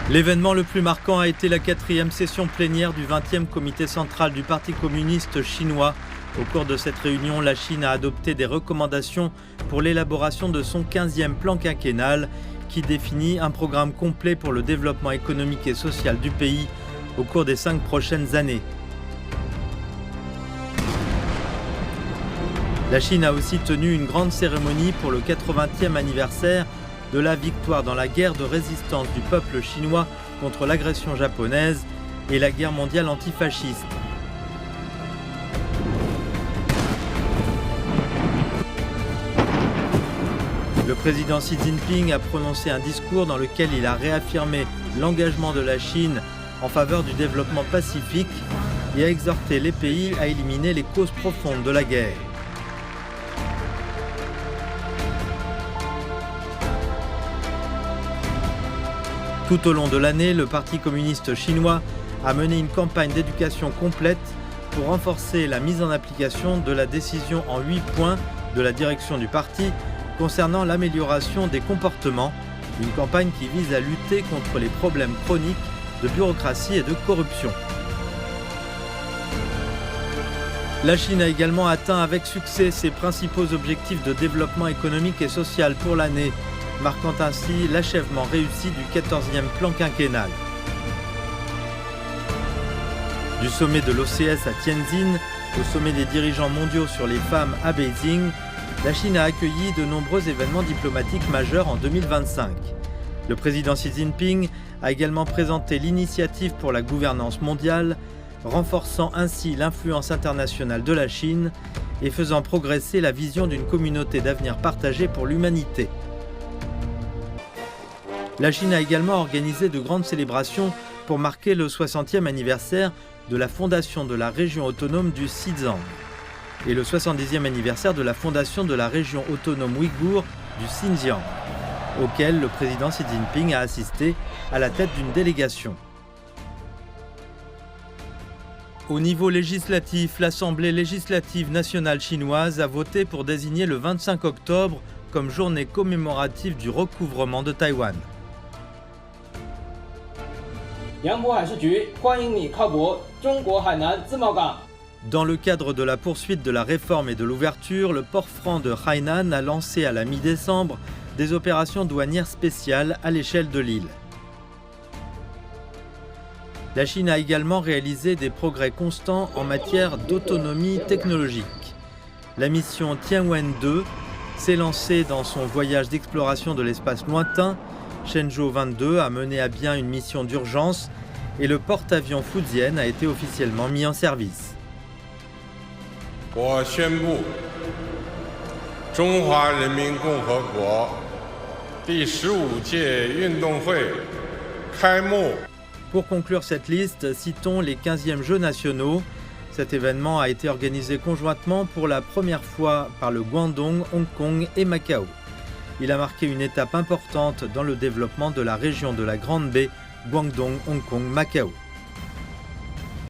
L'événement le plus marquant a été la 4e session plénière du 20e comité central du Parti communiste chinois. Au cours de cette réunion, la Chine a adopté des recommandations pour l'élaboration de son 15e plan quinquennal qui définit un programme complet pour le développement économique et social du pays au cours des 5 prochaines années. La Chine a aussi tenu une grande cérémonie pour le 80e anniversaire de la victoire dans la guerre de résistance du peuple chinois contre l'agression japonaise et la guerre mondiale antifasciste. Le président Xi Jinping a prononcé un discours dans lequel il a réaffirmé l'engagement de la Chine en faveur du développement pacifique et a exhorté les pays à éliminer les causes profondes de la guerre. Tout au long de l'année, le Parti communiste chinois a mené une campagne d'éducation complète pour renforcer la mise en application de la décision en 8 points de la direction du parti concernant l'amélioration des comportements, une campagne qui vise à lutter contre les problèmes chroniques de bureaucratie et de corruption. La Chine a également atteint avec succès ses principaux objectifs de développement économique et social pour l'année, marquant ainsi l'achèvement réussi du 14e plan quinquennal. Du sommet de l'OCS à Tianjin au sommet des dirigeants mondiaux sur les femmes à Beijing, la Chine a accueilli de nombreux événements diplomatiques majeurs en 2025. Le président Xi Jinping a également présenté l'initiative pour la gouvernance mondiale, renforçant ainsi l'influence internationale de la Chine et faisant progresser la vision d'une communauté d'avenir partagée pour l'humanité. La Chine a également organisé de grandes célébrations pour marquer le 60e anniversaire de la fondation de la région autonome du Xizang et le 70e anniversaire de la fondation de la région autonome ouïghour du Xinjiang, auquel le président Xi Jinping a assisté à la tête d'une délégation. Au niveau législatif, l'Assemblée législative nationale chinoise a voté pour désigner le 25 octobre comme journée commémorative du recouvrement de Taïwan. Dans le cadre de la poursuite de la réforme et de l'ouverture, le port franc de Hainan a lancé à la mi-décembre des opérations douanières spéciales à l'échelle de l'île. La Chine a également réalisé des progrès constants en matière d'autonomie technologique. La mission Tianwen-2 s'est lancée dans son voyage d'exploration de l'espace lointain. Shenzhou 22 a mené à bien une mission d'urgence et le porte-avions Fujian a été officiellement mis en service. Pour conclure cette liste, citons les 15e Jeux nationaux. Cet événement a été organisé conjointement pour la première fois par le Guangdong, Hong Kong et Macao. Il a marqué une étape importante dans le développement de la région de la Grande Baie, Guangdong, Hong Kong, Macao.